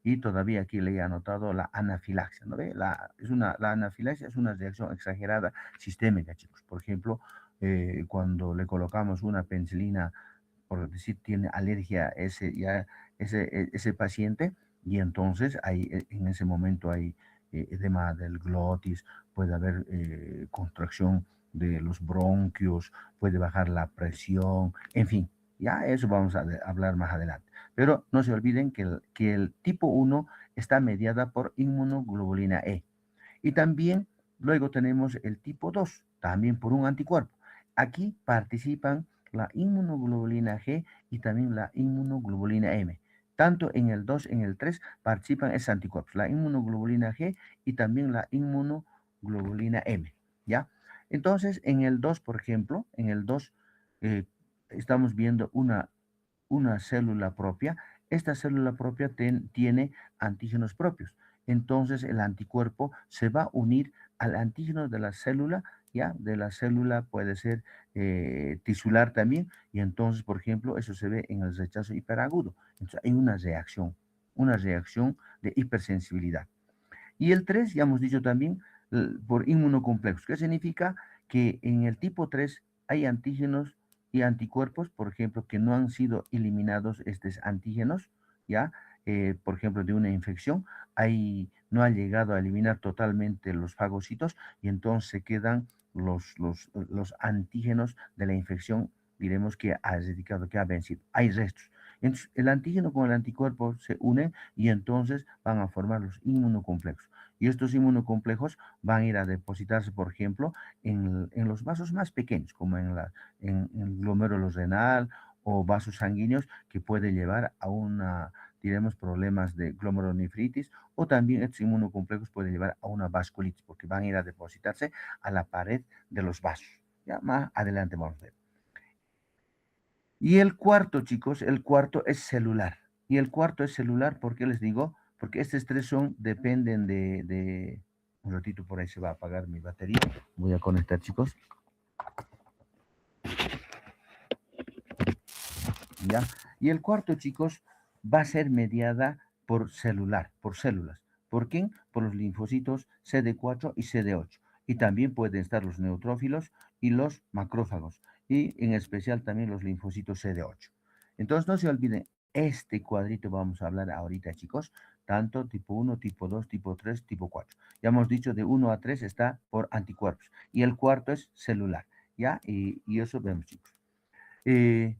Y todavía aquí le he anotado la anafilaxia, ¿no ve? La anafilaxia es una reacción exagerada sistémica, chicos. Por ejemplo, cuando le colocamos una penicilina, por decir, tiene alergia ese paciente, y entonces en ese momento hay edema del glotis, puede haber contracción de los bronquios, puede bajar la presión, en fin, ya eso vamos a hablar más adelante. Pero no se olviden que el tipo 1 está mediada por inmunoglobulina E. Y también luego tenemos el tipo 2, también por un anticuerpo. Aquí participan la inmunoglobulina G y también la inmunoglobulina M. Tanto en el 2, en el 3 participan esos anticuerpos, la inmunoglobulina G y también la inmunoglobulina M. ¿Ya? Entonces, en el 2, por ejemplo, en el 2 eh, estamos viendo una célula propia. Esta célula propia tiene antígenos propios. Entonces el anticuerpo se va a unir al antígeno de la célula, ¿ya? De la célula puede ser tisular también, y entonces, por ejemplo, eso se ve en el rechazo hiperagudo. Entonces hay una reacción de hipersensibilidad. Y el 3 ya hemos dicho también, por inmunocomplejos, que significa que en el tipo 3 hay antígenos y anticuerpos, por ejemplo, que no han sido eliminados estos antígenos, ¿ya? Por ejemplo, de una infección, ahí no ha llegado a eliminar totalmente los fagocitos y entonces se quedan los antígenos de la infección, diremos que ha erradicado, que ha vencido. Hay restos. Entonces, el antígeno con el anticuerpo se unen y entonces van a formar los inmunocomplejos. Y estos inmunocomplejos van a ir a depositarse, por ejemplo, en los vasos más pequeños, como en el glomérulo renal o vasos sanguíneos, que puede llevar a diremos, problemas de glomerulonefritis, o también estos inmunocomplejos pueden llevar a una vasculitis, porque van a ir a depositarse a la pared de los vasos. Ya más adelante vamos a ver. Y el cuarto, chicos, el cuarto es celular. Y el cuarto es celular, ¿por qué les digo? Porque estos tres dependen un ratito por ahí se va a apagar mi batería. Voy a conectar, chicos. ¿Ya? Y el cuarto, chicos, va a ser mediada por por células. ¿Por quién? Por los linfocitos CD4 y CD8. Y también pueden estar los neutrófilos y los macrófagos. Y en especial también los linfocitos CD8. Entonces no se olviden, este cuadrito vamos a hablar ahorita, chicos. Tanto tipo 1, tipo 2, tipo 3, tipo 4. Ya hemos dicho de 1 a 3 está por anticuerpos. Y el cuarto es celular. ¿Ya? Y eso vemos, chicos. Eh,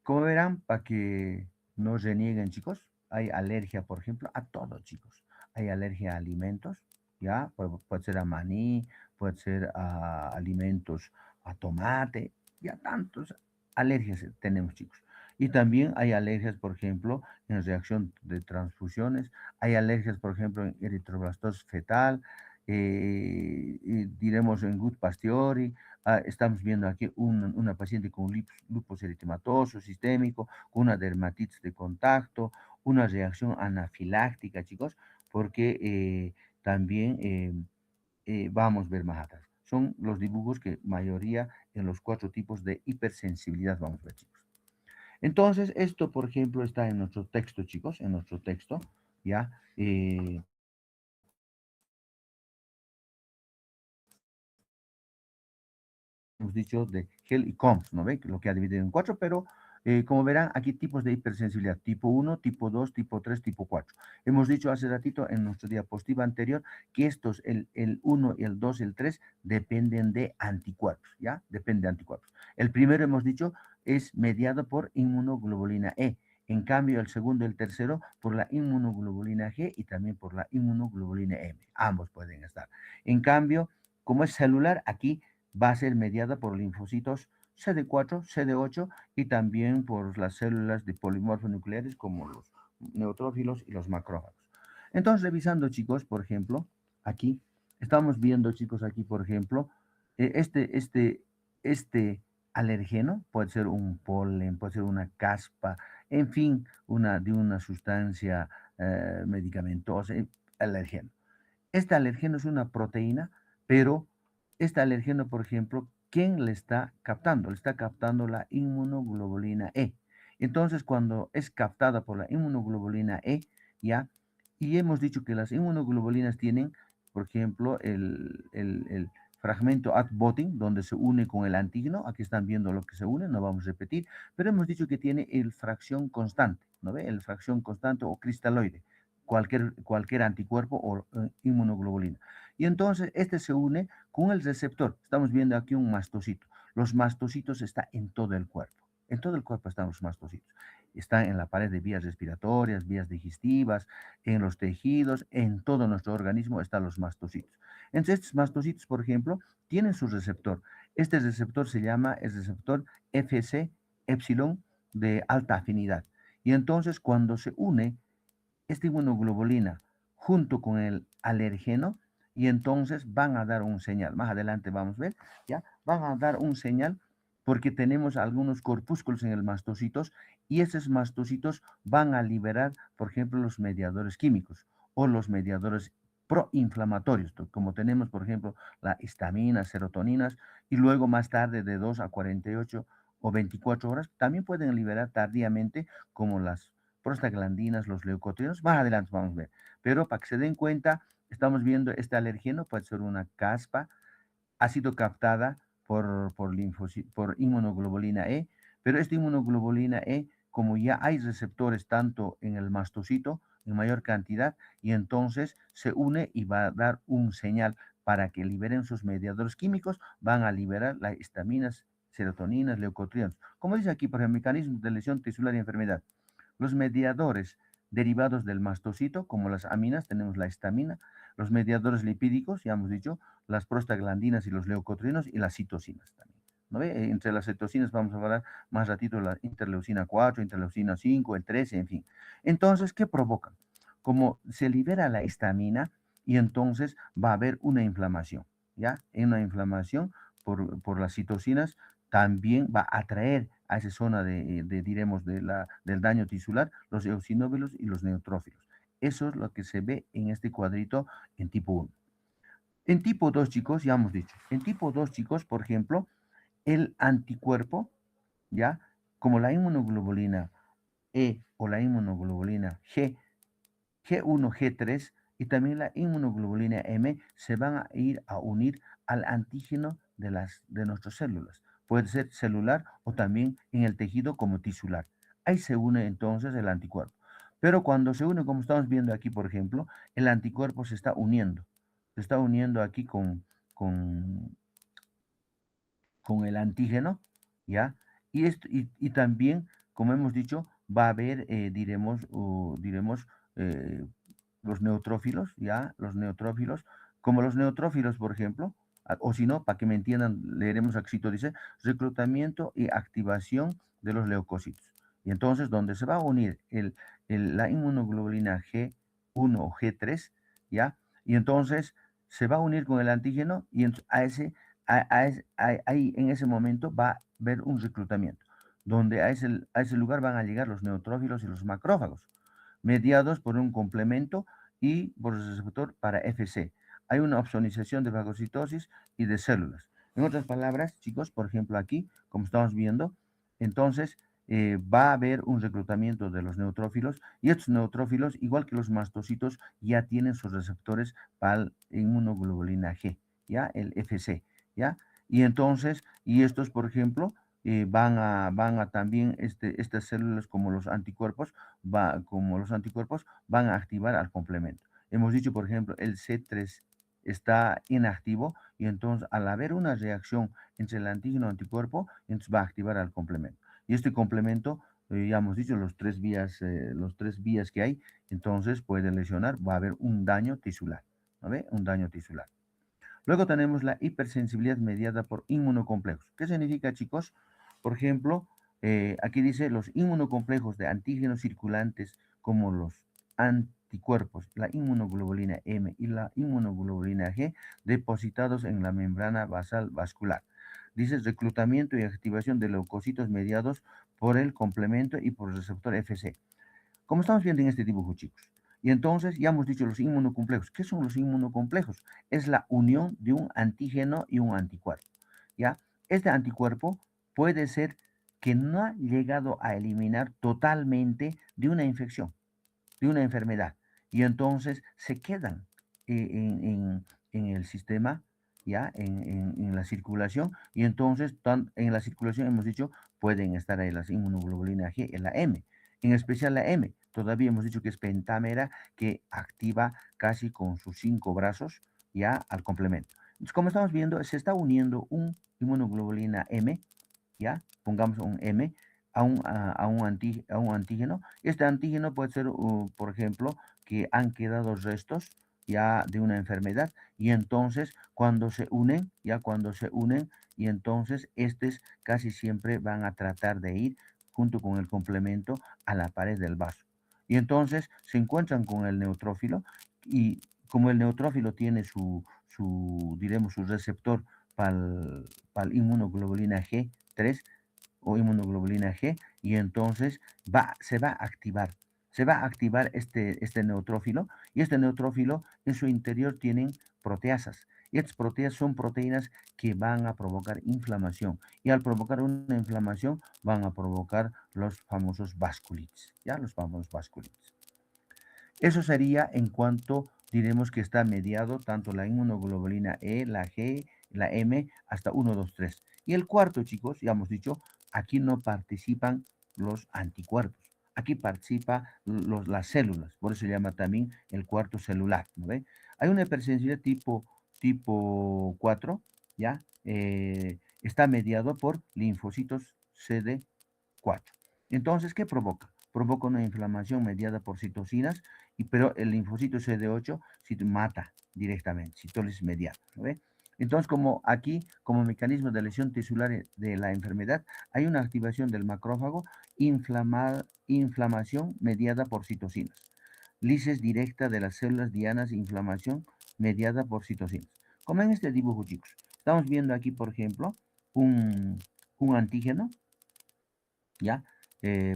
Como verán, para que no renieguen, chicos, hay alergia, por ejemplo, a todo, chicos. Hay alergia a alimentos, ¿ya? Puede ser a maní, puede ser a alimentos, a tomate, ya tantos alergias tenemos, chicos. Y también hay alergias, por ejemplo, en reacción de transfusiones. Hay alergias, por ejemplo, en eritroblastosis fetal, y diremos en Gut Pastiori. Estamos viendo aquí una paciente con lupus eritematoso sistémico, con una dermatitis de contacto, una reacción anafiláctica, chicos, porque también vamos a ver más atrás. Son los dibujos que mayoría en los 4 tipos de hipersensibilidad vamos a ver, chicos. Entonces, esto, por ejemplo, está en nuestro texto, chicos, en nuestro texto, ¿ya? Hemos dicho de Hell y Combs, ¿no ve? Lo que ha dividido en 4, pero como verán, aquí tipos de hipersensibilidad, tipo 1, tipo 2, tipo 3, tipo 4. Hemos dicho hace ratito en nuestra diapositiva anterior que estos, el 1, el 2, el 3, dependen de anticuerpos, ¿ya? Depende de anticuerpos. El primero, hemos dicho, es mediado por inmunoglobulina E. En cambio, el segundo y el tercero por la inmunoglobulina G y también por la inmunoglobulina M. Ambos pueden estar. En cambio, como es celular, aquí va a ser mediada por linfocitos CD4, CD8 y también por las células de polimorfo nucleares como los neutrófilos y los macrófagos. Entonces, revisando, chicos, por ejemplo, aquí, estamos viendo, chicos, aquí, por ejemplo, eh, este, este, este alergeno, puede ser un polen, puede ser una caspa, en fin, de una sustancia medicamentosa, alergeno. Este alergeno es una proteína, pero este alergeno, por ejemplo, ¿quién le está captando? Le está captando la inmunoglobulina E. Entonces, cuando es captada por la inmunoglobulina E, ya Y hemos dicho que las inmunoglobulinas tienen, por ejemplo, el fragmento ad botting, donde se une con el antígeno. Aquí están viendo lo que se une, no vamos a repetir, pero hemos dicho que tiene el fracción constante, ¿no ve? El fracción constante o cristaloide, cualquier anticuerpo o inmunoglobulina. Y entonces este se une con el receptor. Estamos viendo aquí un mastocito. Los mastocitos están en todo el cuerpo. En todo el cuerpo están los mastocitos. Están en la pared de vías respiratorias, vías digestivas, en los tejidos, en todo nuestro organismo están los mastocitos. Entonces, estos mastocitos, por ejemplo, tienen su receptor. Este receptor se llama el receptor Fc epsilon de alta afinidad. Y entonces, cuando se une esta inmunoglobulina junto con el alergeno, y entonces van a dar un señal. Más adelante vamos a ver, ¿ya? Van a dar un señal porque tenemos algunos corpúsculos en el mastocitos y esos mastocitos van a liberar, por ejemplo, los mediadores químicos o los mediadores proinflamatorios, como tenemos, por ejemplo, la histamina, serotoninas, y luego más tarde de 2 a 48 o 24 horas, también pueden liberar tardíamente como las prostaglandinas, los leucotrienos, más adelante vamos a ver. Pero para que se den cuenta, estamos viendo este alergeno, puede ser una caspa, ha sido captada por inmunoglobulina E, pero esta inmunoglobulina E, como ya hay receptores tanto en el mastocito en mayor cantidad, y entonces se une y va a dar un señal para que liberen sus mediadores químicos, van a liberar las histaminas, serotoninas, leucotrienos. Como dice aquí, por el mecanismo de lesión tisular y enfermedad. Los mediadores derivados del mastocito, como las aminas, tenemos la histamina, los mediadores lipídicos, ya hemos dicho, las prostaglandinas y los leucotrienos y las citocinas también. ¿No ve? Entre las citocinas vamos a hablar más ratito de la interleucina 4, interleucina 5, el 13, en fin. Entonces, ¿qué provocan? Como se libera la histamina y entonces va a haber una inflamación, ¿ya? Una inflamación por las citocinas también va a atraer a esa zona diremos, del daño tisular, los eosinófilos y los neutrófilos. Eso es lo que se ve en este cuadrito en tipo 1. En tipo 2, chicos, ya hemos dicho, en tipo 2, chicos, por ejemplo, el anticuerpo, ¿ya? Como la inmunoglobulina E o la inmunoglobulina G, G1, G3 y también la inmunoglobulina M se van a ir a unir al antígeno de nuestras células. Puede ser celular o también en el tejido como tisular. Ahí se une entonces el anticuerpo. Pero cuando se une, como estamos viendo aquí, por ejemplo, el anticuerpo se está uniendo. Se está uniendo aquí con, con el antígeno, ¿ya? Y también, como hemos dicho, va a haber, diremos eh, los neutrófilos, ¿ya? Los neutrófilos, como los neutrófilos, por ejemplo, o si no, para que me entiendan, leeremos aquí, dice, reclutamiento y activación de los leucocitos. Y entonces, donde se va a unir la inmunoglobulina G1 o G3, ¿ya? Y entonces se va a unir con el antígeno y a ese ahí en ese momento va a haber un reclutamiento, donde a ese lugar van a llegar los neutrófilos y los macrófagos, mediados por un complemento y por el receptor para FC. Hay una opsonización de fagocitosis y de células. En otras palabras, chicos, por ejemplo aquí, como estamos viendo, entonces va a haber un reclutamiento de los neutrófilos y estos neutrófilos, igual que los mastocitos, ya tienen sus receptores para la inmunoglobulina G, ya el FC. ¿Ya? Y entonces, y estos, por ejemplo, van a también, estas células como los anticuerpos, van a activar al complemento. Hemos dicho, por ejemplo, el C3 está inactivo y entonces al haber una reacción entre el antígeno y el anticuerpo, entonces va a activar al complemento. Y este complemento, ya hemos dicho, los tres vías que hay, entonces puede lesionar, va a haber un daño tisular, ¿no ve? Un daño tisular. Luego tenemos la hipersensibilidad mediada por inmunocomplejos. ¿Qué significa, chicos? Por ejemplo, aquí dice los inmunocomplejos de antígenos circulantes como los anticuerpos, la inmunoglobulina M y la inmunoglobulina G, depositados en la membrana basal vascular. Dice reclutamiento y activación de leucocitos mediados por el complemento y por el receptor FC. Como estamos viendo en este dibujo, chicos. Y entonces ya hemos dicho los inmunocomplejos. ¿Qué son los inmunocomplejos? Es la unión de un antígeno y un anticuerpo. ¿Ya? Este anticuerpo puede ser que no ha llegado a eliminar totalmente de una infección, de una enfermedad. y entonces se quedan en el sistema, ya, en la circulación, y entonces en la circulación hemos dicho pueden estar ahí las inmunoglobulinas G y la M, en especial la M, todavía hemos dicho que es pentámera que activa casi con sus 5 brazos ya al complemento. Entonces, como estamos viendo, se está uniendo un inmunoglobulina M, ya, pongamos un M, a un antígeno. Este antígeno puede ser, por ejemplo, que han quedado restos ya de una enfermedad y entonces cuando se unen, y entonces estos casi siempre van a tratar de ir junto con el complemento a la pared del vaso. Y entonces se encuentran con el neutrófilo y como el neutrófilo tiene diremos, su receptor para el inmunoglobulina G3 o inmunoglobulina G, y entonces se va a activar este neutrófilo, y este neutrófilo en su interior tienen proteasas. Y estas proteasas son proteínas que van a provocar inflamación, y al provocar una inflamación van a provocar los famosos vasculitis, ¿ya? Los famosos vasculitis. Eso sería en cuanto diremos que está mediado tanto la inmunoglobulina E, la G, la M, hasta 1, 2, 3. Y el cuarto, chicos, ya hemos dicho, aquí no participan los anticuerpos. Aquí participa las células, por eso se llama también el cuarto celular, ¿no ve? Hay una hipersensibilidad tipo 4, ¿ya? Está mediado por linfocitos CD4. Entonces, ¿qué provoca? Provoca una inflamación mediada por citocinas, pero el linfocito CD8 mata directamente, citólisis mediata, ¿no ve? Entonces, como aquí, como mecanismo de lesión tisular de la enfermedad, hay una activación del macrófago, inflamación mediada por citocinas, lisis directa de las células dianas, inflamación mediada por citocinas. Como en este dibujo, chicos, estamos viendo aquí, por ejemplo, un antígeno, ¿ya?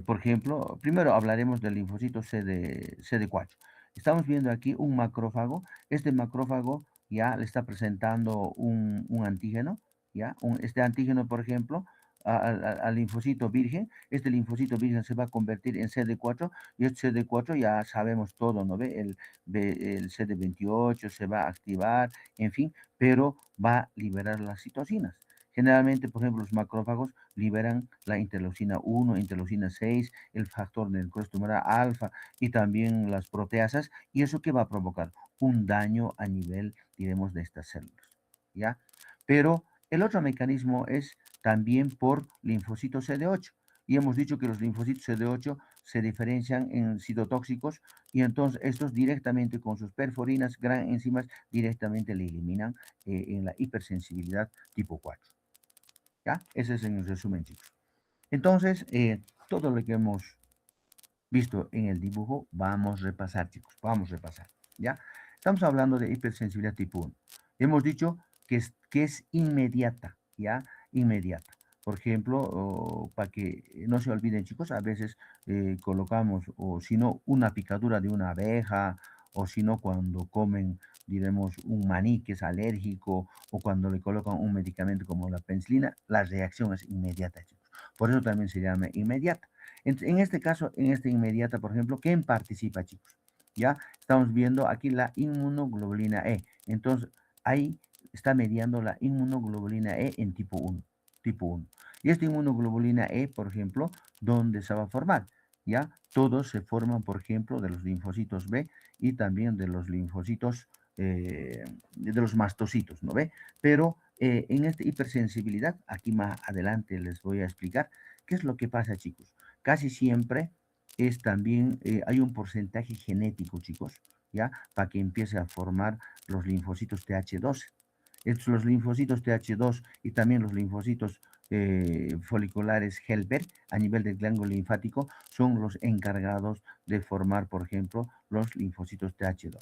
Por ejemplo, primero hablaremos del linfocito CD4. Estamos viendo aquí un macrófago. Este macrófago ya le está presentando un antígeno, ¿ya? Este antígeno, por ejemplo, al linfocito virgen. Este linfocito virgen se va a convertir en CD4, y este CD4 ya sabemos todo, ¿no ve? El CD28 se va a activar, en fin, pero va a liberar las citocinas. Generalmente, por ejemplo, los macrófagos liberan la interleucina 1, interleucina 6, el factor del tumoral alfa y también las proteasas. ¿Y eso qué va a provocar? Un daño a nivel, diremos, de estas células, ¿ya? Pero el otro mecanismo es también por linfocitos CD8. Y hemos dicho que los linfocitos CD8 se diferencian en citotóxicos, y entonces estos directamente con sus perforinas, gran enzimas, directamente le eliminan en la hipersensibilidad tipo 4. ¿Ya? Ese es en el resumen, chicos. Entonces, todo lo que hemos visto en el dibujo, vamos a repasar, chicos. Vamos a repasar, ¿ya? Estamos hablando de hipersensibilidad tipo 1. Hemos dicho que es inmediata, ¿ya? Inmediata. Por ejemplo, para que no se olviden, chicos, a veces colocamos, o si no, una picadura de una abeja, o si no, cuando comen, diremos, un maní que es alérgico, o cuando le colocan un medicamento como la penicilina, la reacción es inmediata, chicos. Por eso también se llama inmediata. En este caso, en esta inmediata, por ejemplo, ¿quién participa, chicos? Ya estamos viendo aquí la inmunoglobulina E. Entonces, ahí está mediando la inmunoglobulina E en tipo 1. Tipo 1. Y esta inmunoglobulina E, por ejemplo, ¿dónde se va a formar? Ya todos se forman, por ejemplo, de los linfocitos B y también de los linfocitos, de los mastocitos, ¿no ve? Pero en esta hipersensibilidad, aquí más adelante les voy a explicar qué es lo que pasa, chicos. Casi siempre es también, hay un porcentaje genético, chicos, ¿ya? Para que empiece a formar los linfocitos TH2. Estos, los linfocitos TH2 y también los linfocitos foliculares Helper a nivel del glándulo linfático son los encargados de formar, por ejemplo, los linfocitos TH2,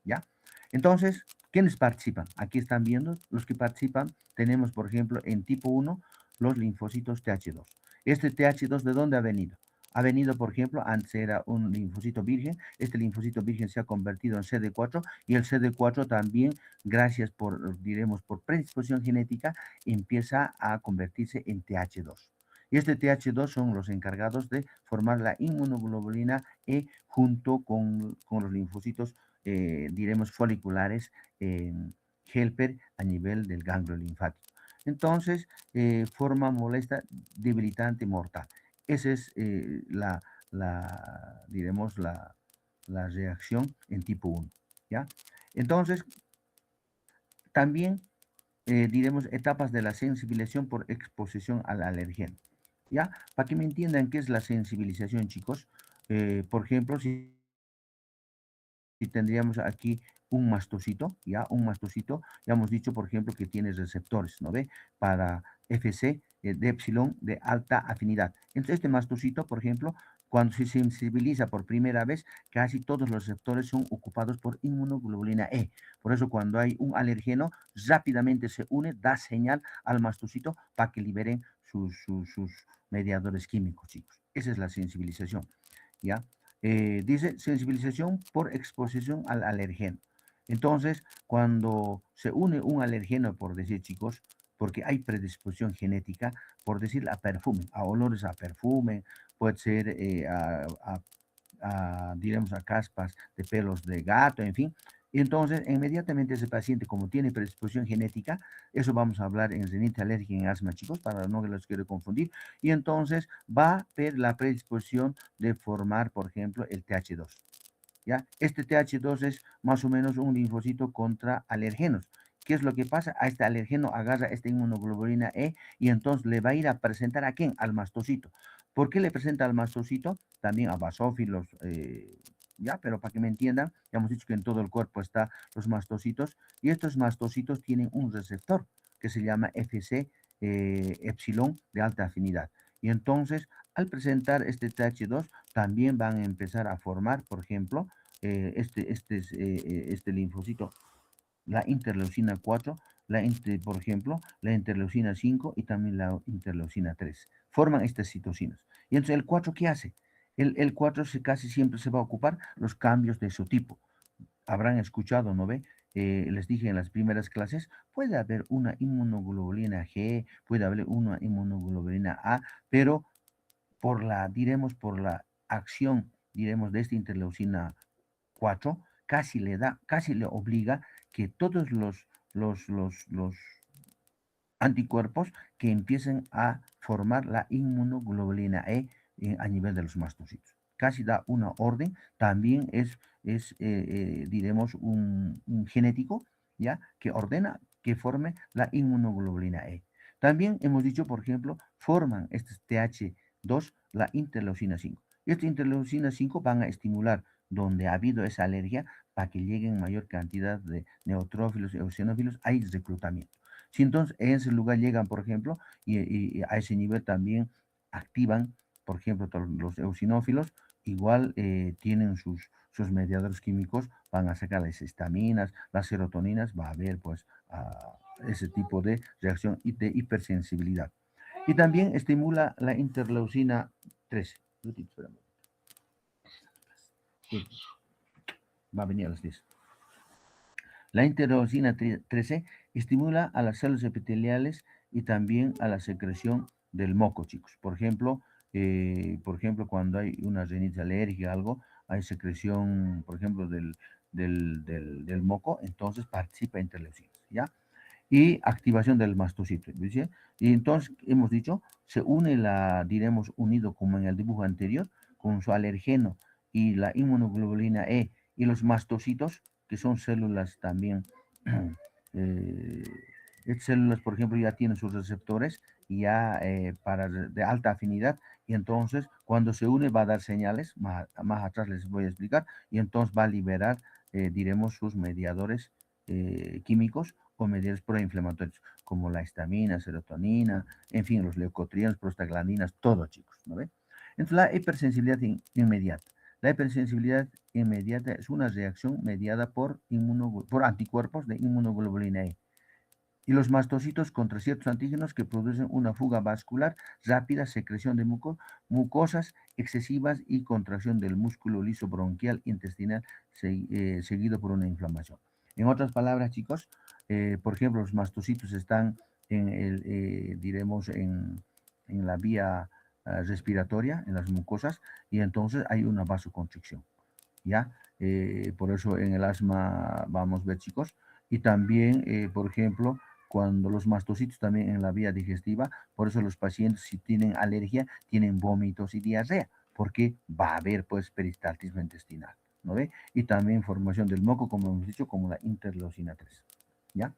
¿ya? Entonces, ¿quiénes participan? Aquí están viendo los que participan. Tenemos, por ejemplo, en tipo 1, los linfocitos TH2. Este TH2, ¿de dónde ha venido? Ha venido, por ejemplo, antes era un linfocito virgen. Este linfocito virgen se ha convertido en CD4, y el CD4 también, gracias diremos, por predisposición genética, empieza a convertirse en TH2. Y este TH2 son los encargados de formar la inmunoglobulina E junto con los linfocitos, diremos, foliculares helper a nivel del ganglio linfático. Entonces, forma molesta, debilitante, mortal. Esa es diremos, la reacción en tipo 1, ¿ya? Entonces, también diremos, etapas de la sensibilización por exposición al alergeno. ¿Ya? Para que me entiendan qué es la sensibilización, chicos. Por ejemplo, si tendríamos aquí un mastocito, ya un mastocito, ya hemos dicho, por ejemplo, que tiene receptores, ¿no ve? Para FC de epsilon de alta afinidad. Entonces, este mastocito, por ejemplo, cuando se sensibiliza por primera vez, casi todos los receptores son ocupados por inmunoglobulina E. Por eso, cuando hay un alergeno, rápidamente se une, da señal al mastocito para que liberen sus mediadores químicos, chicos. Esa es la sensibilización, ¿ya? Dice sensibilización por exposición al alergeno. Entonces, cuando se une un alergeno, por decir, chicos, porque hay predisposición genética, por decir, a perfume, a olores a perfume, puede ser diremos, a caspas de pelos de gato, en fin. Entonces, inmediatamente ese paciente, como tiene predisposición genética, eso vamos a hablar en rinite alérgica y en asma, chicos, para no que los quiero confundir, y entonces va a ver la predisposición de formar, por ejemplo, el TH2. ¿Ya? Este TH2 es más o menos un linfocito contra alergenos. ¿Qué es lo que pasa? A este alergeno agarra esta inmunoglobulina E y entonces le va a ir a presentar a quién? Al mastocito. ¿Por qué le presenta al mastocito? También a basófilos, ya, pero para que me entiendan, ya hemos dicho que en todo el cuerpo están los mastocitos y estos mastocitos tienen un receptor que se llama FC epsilon de alta afinidad. Y entonces, al presentar este TH2, también van a empezar a formar, por ejemplo, este linfocito, la interleucina 4, por ejemplo, la interleucina 5 y también la interleucina 3. Forman estas citocinas. Y entonces el 4, ¿qué hace? El 4 casi siempre se va a ocupar los cambios de su tipo. Habrán escuchado, ¿no ve? Les dije en las primeras clases, puede haber una inmunoglobulina G, puede haber una inmunoglobulina A, pero diremos, por la acción, diremos, de esta interleucina 4, casi le obliga que todos los anticuerpos que empiecen a formar la inmunoglobulina E a nivel de los mastocitos. Casi da una orden, también diremos, un genético, ¿ya? Que ordena que forme la inmunoglobulina E. También hemos dicho, por ejemplo, forman este TH2 la interleucina 5. Esta interleucina 5 van a estimular donde ha habido esa alergia para que lleguen mayor cantidad de neutrófilos y eosinófilos, hay reclutamiento. Si entonces en ese lugar llegan, por ejemplo, y a ese nivel también activan, por ejemplo, los eosinófilos, igual tienen sus mediadores químicos, van a sacar las histaminas, las serotoninas, va a haber pues ese tipo de reacción y de hipersensibilidad. Y también estimula la interleucina 13. Va a venir a las 10. La interleucina 13 estimula a las células epiteliales y también a la secreción del moco, chicos. Por ejemplo, cuando hay una rinitis alérgica, algo, hay secreción, por ejemplo, del moco, entonces participa interleucinas, ¿ya? Y activación del mastocito, ¿dice? Y entonces, hemos dicho, se une diremos, unido como en el dibujo anterior, con su alergeno y la inmunoglobulina E y los mastocitos, que son células también, eh, estas células, por ejemplo, ya tienen sus receptores ya de alta afinidad, y entonces cuando se une va a dar señales, más atrás les voy a explicar, y entonces va a liberar, diremos, sus mediadores químicos o mediadores proinflamatorios, como la histamina, serotonina, en fin, los leucotrienos, prostaglandinas, todo, chicos, ¿no ven? Entonces, la hipersensibilidad inmediata. La hipersensibilidad inmediata es una reacción mediada por anticuerpos de inmunoglobulina E y los mastocitos contra ciertos antígenos que producen una fuga vascular rápida, secreción de mucosas excesivas y contracción del músculo liso bronquial intestinal seguido por una inflamación. En otras palabras, chicos, por ejemplo, los mastocitos están diremos, en la vía respiratoria, en las mucosas, y entonces hay una vasoconstricción, ¿ya? Por eso en el asma vamos a ver, chicos, y también, por ejemplo, cuando los mastocitos también en la vía digestiva, por eso los pacientes si tienen alergia, tienen vómitos y diarrea, porque va a haber pues peristaltismo intestinal, ¿no ve? Y también formación del moco, como hemos dicho, como la interleucina 3, ¿ya?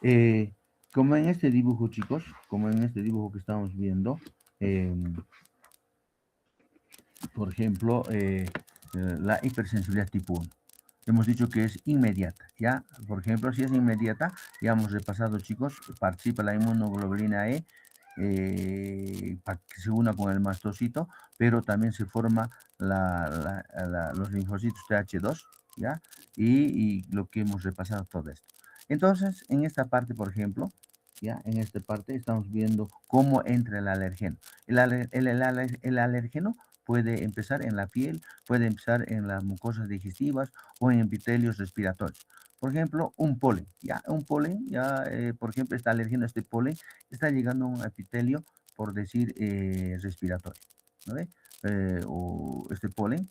Eh, como en este dibujo, chicos, como en este dibujo que estamos viendo, eh, por ejemplo, la hipersensibilidad tipo 1. Hemos dicho que es inmediata, ¿ya? Por ejemplo, si es inmediata, ya hemos repasado, chicos, participa la inmunoglobulina E, para que se una con el mastocito, pero también se forma los linfocitos TH2, ¿ya? Y lo que hemos repasado todo esto. Entonces, en esta parte, por ejemplo, ¿ya? En esta parte estamos viendo cómo entra el alergeno. El alergeno puede empezar en la piel, puede empezar en las mucosas digestivas o en epitelios respiratorios. Por ejemplo, un polen, por ejemplo, esta alergeno, este polen, está llegando a un epitelio, por decir, respiratorio, ¿no ve? O este polen,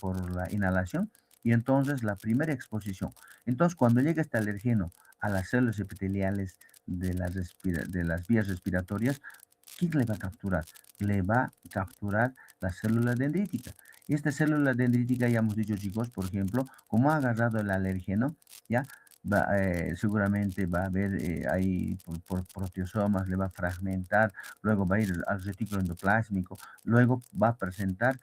por la inhalación, y entonces la primera exposición. Entonces, cuando llega este alergeno a las células epiteliales de las vías respiratorias, ¿quién le va a capturar? Le va a capturar la célula dendrítica. Y esta célula dendrítica, ya hemos dicho, chicos, por ejemplo, como ha agarrado el alérgeno, ya seguramente va a haber ahí por proteosomas, le va a fragmentar, luego va a ir al retículo endoplásmico, luego va a presentar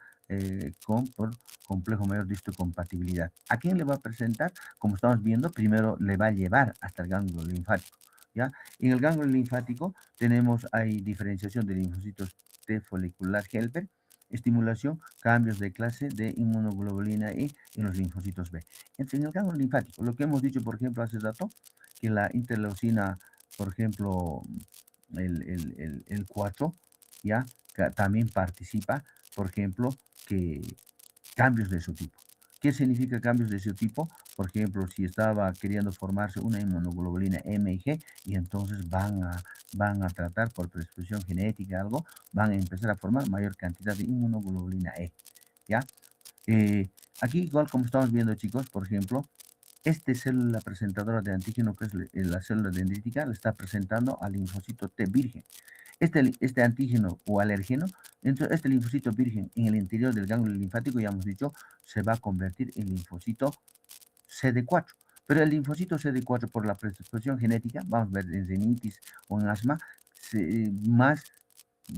por complejo mayor de histocompatibilidad. ¿A quién le va a presentar? Como estamos viendo, primero le va a llevar hasta el ganglio linfático, ¿ya? En el ganglio linfático tenemos, hay diferenciación de linfocitos T folicular helper, estimulación, cambios de clase de inmunoglobulina E en los linfocitos B. Entonces, en el ganglio linfático, lo que hemos dicho, por ejemplo, hace rato, que la interleucina, por ejemplo, el 4, ¿ya? Que también participa, por ejemplo, que cambios de su tipo. ¿Qué significa cambios de su tipo? Por ejemplo, si estaba queriendo formarse una inmunoglobulina M y G, y entonces van a tratar por predisposición genética, algo, van a empezar a formar mayor cantidad de inmunoglobulina E, ¿ya? Aquí, igual como estamos viendo, chicos, por ejemplo, esta célula presentadora de antígeno, que es la célula dendrítica, le está presentando al linfocito T virgen. Este antígeno o alergeno, entonces este linfocito virgen en el interior del ganglio linfático, ya hemos dicho, se va a convertir en linfocito CD4. Pero el linfocito CD4, por la predisposición genética, vamos a ver en rinitis o en asma, más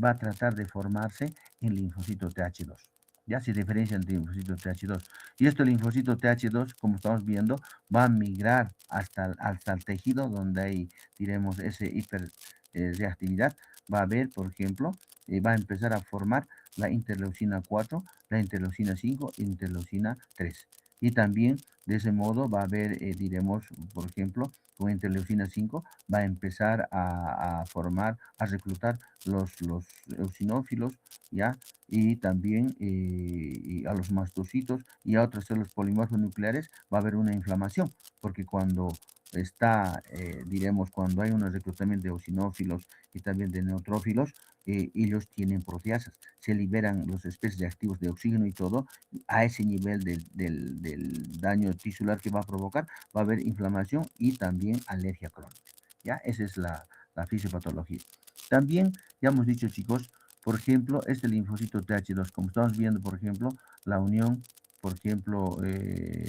va a tratar de formarse en linfocito TH2. Ya se diferencian de linfocito TH2. Y este linfocito TH2, como estamos viendo, va a migrar hasta el tejido donde hay, diremos, esa hiperreactividad. Va a haber, por ejemplo, va a empezar a formar la interleucina 4, la interleucina 5 e interleucina 3. Y también de ese modo va a haber, diremos, por ejemplo, con interleucina 5 va a empezar a formar, a reclutar los eosinófilos, ¿ya? Y también y a los mastocitos y a otras células polimorfonucleares va a haber una inflamación, porque cuando está, diremos, cuando hay un reclutamiento de eosinófilos y también de neutrófilos, ellos tienen proteasas, se liberan los especies de activos de oxígeno y todo, a ese nivel del daño tisular que va a provocar, va a haber inflamación y también alergia crónica, ¿ya? Esa es la fisiopatología. También, ya hemos dicho, chicos, por ejemplo, este linfocito TH2, como estamos viendo, por ejemplo, la unión, por ejemplo,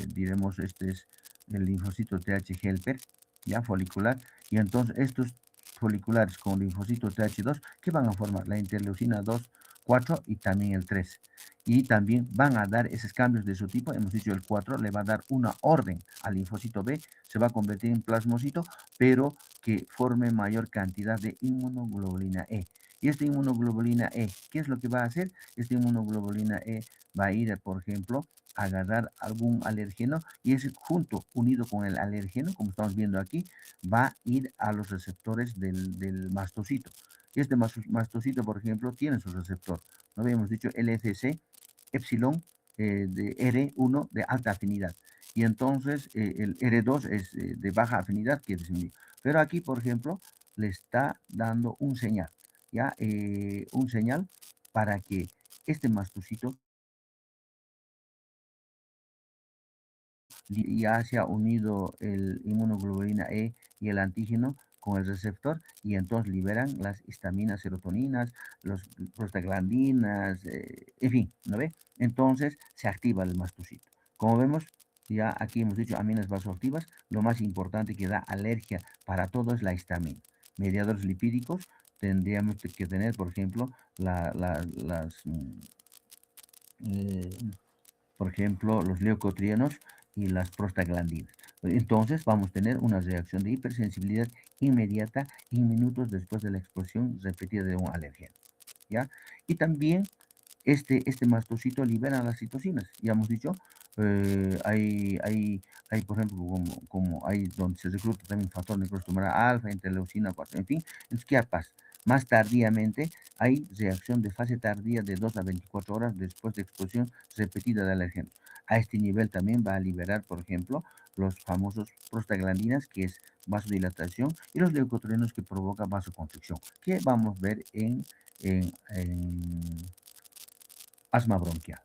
diremos, este es el linfocito TH helper, ya folicular, y entonces estos foliculares con linfocito TH2, ¿qué van a formar? La interleucina 2, 4 y también el 3. Y también van a dar esos cambios de su tipo. Hemos dicho el 4 le va a dar una orden al linfocito B, se va a convertir en plasmocito, pero que forme mayor cantidad de inmunoglobulina E. Y esta inmunoglobulina E, ¿qué es lo que va a hacer? Esta inmunoglobulina E va a ir, por ejemplo, a agarrar algún alergeno y es junto, unido con el alergeno, como estamos viendo aquí, va a ir a los receptores del mastocito. Este mastocito, por ejemplo, tiene su receptor. No habíamos dicho LFC, epsilon de R1 de alta afinidad. Y entonces el R2 es de baja afinidad, que disminuye. Pero aquí, por ejemplo, le está dando un señal. ya un señal para que este mastocito ya se ha unido el inmunoglobulina E y el antígeno con el receptor y entonces liberan las histaminas, serotoninas, los prostaglandinas, en fin, ¿no ve? Entonces se activa el mastocito. Como vemos, ya aquí hemos dicho aminas vasoactivas, lo más importante que da alergia para todo es la histamina. Mediadores lipídicos, tendríamos que tener, por ejemplo, eh, por ejemplo, los leucotrienos y las prostaglandinas. Entonces vamos a tener una reacción de hipersensibilidad inmediata en minutos después de la exposición repetida de un alérgeno, ¿ya? Y también este mastocito libera las citocinas, ya hemos dicho, hay, por ejemplo, como hay donde se recluta también factor necrosis alfa, interleucina 4, en fin, entonces, ¿qué pasa? Más tardíamente hay reacción de fase tardía de 2 a 24 horas después de exposición repetida del alérgeno. A este nivel también va a liberar, por ejemplo, los famosos prostaglandinas, que es vasodilatación, y los leucotrienos que provoca vasoconstricción, que vamos a ver en asma bronquial.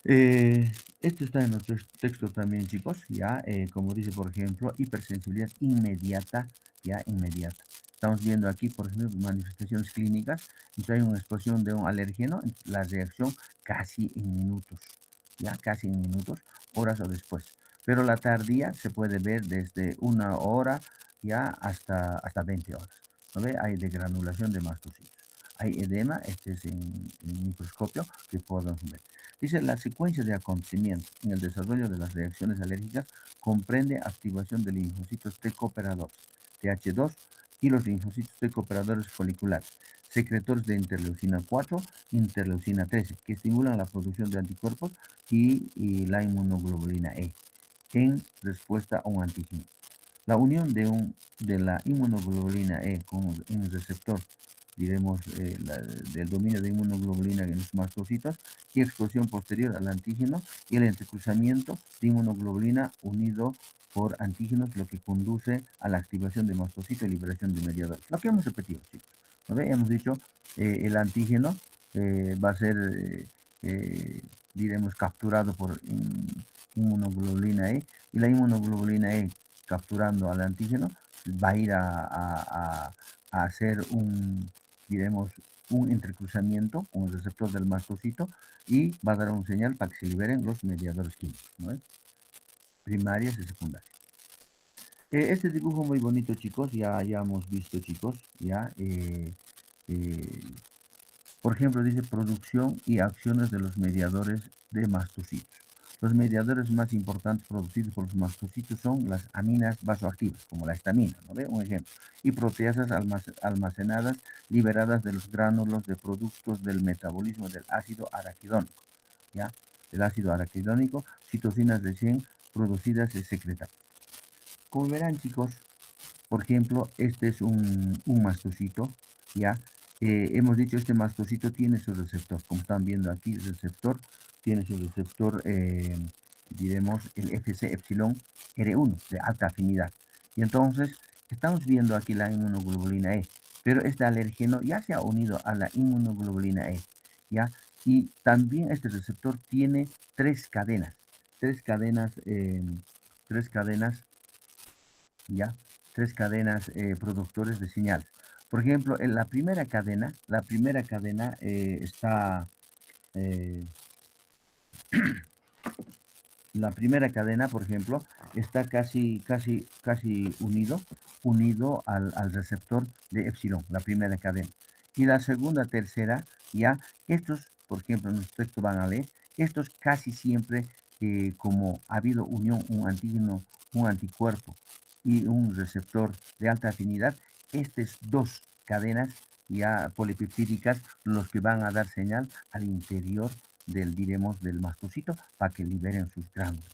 Esto está en nuestro texto también, chicos, ya, como dice, por ejemplo, hipersensibilidad inmediata, ya, inmediata. Estamos viendo aquí, por ejemplo, manifestaciones clínicas, entonces hay una exposición de un alérgeno, la reacción casi en minutos, ya, casi en minutos, horas o después. Pero la tardía se puede ver desde 1 hora ya hasta 20 horas, ¿no ve? Hay degranulación de mastocitos. Hay edema, este es en microscopio, que podemos ver. Dice, la secuencia de acontecimientos en el desarrollo de las reacciones alérgicas comprende activación de linfocitos T cooperadores, TH2, y los linfocitos T cooperadores foliculares, secretores de interleucina 4, interleucina 13, que estimulan la producción de anticuerpos y la inmunoglobulina E en respuesta a un antígeno. La unión de la inmunoglobulina E con un receptor, diremos, del dominio de inmunoglobulina en los mastocitos y exposición posterior al antígeno y el entrecruzamiento de inmunoglobulina unido por antígenos, lo que conduce a la activación de mastocitos y liberación de mediadores. Lo que hemos repetido, chicos. ¿No? Hemos dicho, el antígeno va a ser, diremos, capturado por inmunoglobulina E y la inmunoglobulina E capturando al antígeno, va a ir a hacer diremos, un entrecruzamiento con el receptor del mastocito y va a dar un señal para que se liberen los mediadores químicos, ¿no? Primarias y secundarias. Este dibujo muy bonito, chicos, ya hemos visto, chicos, ya, eh, por ejemplo, dice producción y acciones de los mediadores de mastocitos. Los mediadores más importantes producidos por los mastocitos son las aminas vasoactivas, como la histamina, ¿no ve? Un ejemplo. Y proteasas almacenadas, liberadas de los gránulos de productos del metabolismo del ácido araquidónico, ¿ya? El ácido araquidónico, citocinas recién producidas y secretadas. Como verán, chicos, por ejemplo, este es un mastocito, ¿ya? Hemos dicho, este mastocito tiene su receptor, como están viendo aquí, el receptor tiene su receptor, diremos, el FC epsilon R1, de alta afinidad. Y entonces, estamos viendo aquí la inmunoglobulina E, pero este alérgeno ya se ha unido a la inmunoglobulina E, ¿ya? Y también este receptor tiene tres cadenas, tres cadenas ¿ya? Tres cadenas productores de señales. Por ejemplo, en la primera cadena está, eh, la primera cadena, por ejemplo, está casi unido al receptor de epsilon, la primera cadena. Y la segunda, tercera, ya, estos, por ejemplo, en nuestro texto van a leer, estos casi siempre, como ha habido unión, un antígeno, un anticuerpo y un receptor de alta afinidad, estas dos cadenas ya polipeptídicas, los que van a dar señal al interior diremos, del mastocito para que liberen sus gránulos,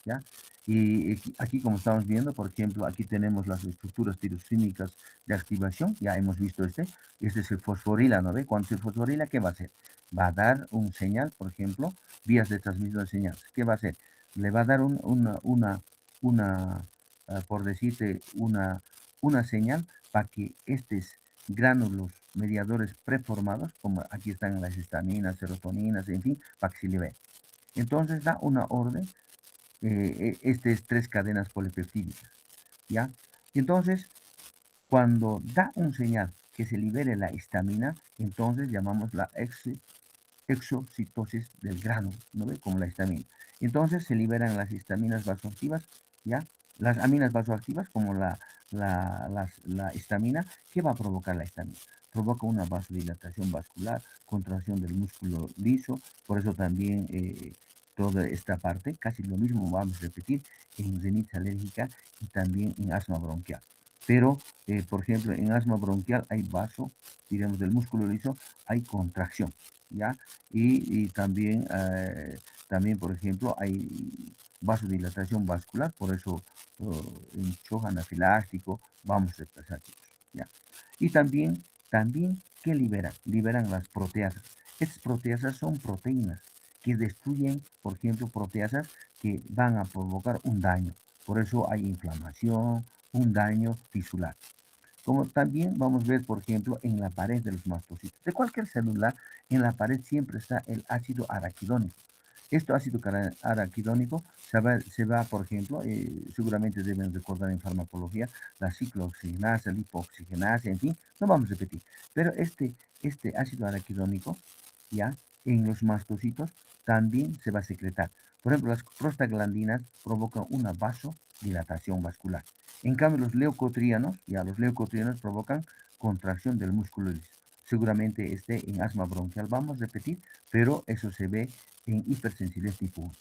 ¿ya? Y aquí, como estamos viendo, por ejemplo, aquí tenemos las estructuras tirosímicas de activación, ya hemos visto este se fosforila, ¿no ve? Cuando se fosforila, ¿qué va a hacer? Va a dar un señal, por ejemplo, vías de transmisión de señales. ¿Qué va a hacer? Le va a dar por decirte, una señal para que estos gránulos mediadores preformados, como aquí están las histaminas, serotoninas, en fin, para que se liberen. Entonces da una orden, estas tres cadenas polipeptídicas, ¿ya? Entonces, cuando da un señal que se libere la histamina, entonces llamamos la exocitosis del gránulo, ¿no ve? Como la histamina. Entonces se liberan las histaminas vasoactivas, ¿ya? Las aminas vasoactivas, como la histamina. ¿Qué va a provocar la histamina? Provoca una vasodilatación vascular, contracción del músculo liso, por eso también toda esta parte, casi lo mismo vamos a repetir en rinitis alérgica y también en asma bronquial. Pero, por ejemplo, en asma bronquial hay vaso, digamos, del músculo liso, hay contracción, ¿ya? Y también, también, por ejemplo, hay vasodilatación vascular, por eso en shock anafiláctico vamos a expresar, chicos, ¿ya? Y también, ¿qué liberan? Liberan las proteasas. Estas proteasas son proteínas que destruyen, por ejemplo, proteasas que van a provocar un daño. Por eso hay inflamación, un daño tisular. Como también vamos a ver, por ejemplo, en la pared de los mastocitos. De cualquier célula, en la pared siempre está el ácido araquidónico. Este ácido araquidónico se va, por ejemplo, seguramente deben recordar en farmacología, la ciclooxigenasa, lipoxigenasa, en fin, no vamos a repetir. Pero este ácido araquidónico, ya, en los mastocitos, también se va a secretar. Por ejemplo, las prostaglandinas provocan una vasodilatación vascular. En cambio, los leucotrienos provocan contracción del músculo liso. Seguramente en asma bronquial vamos a repetir, pero eso se ve en hipersensibilidad tipo 1.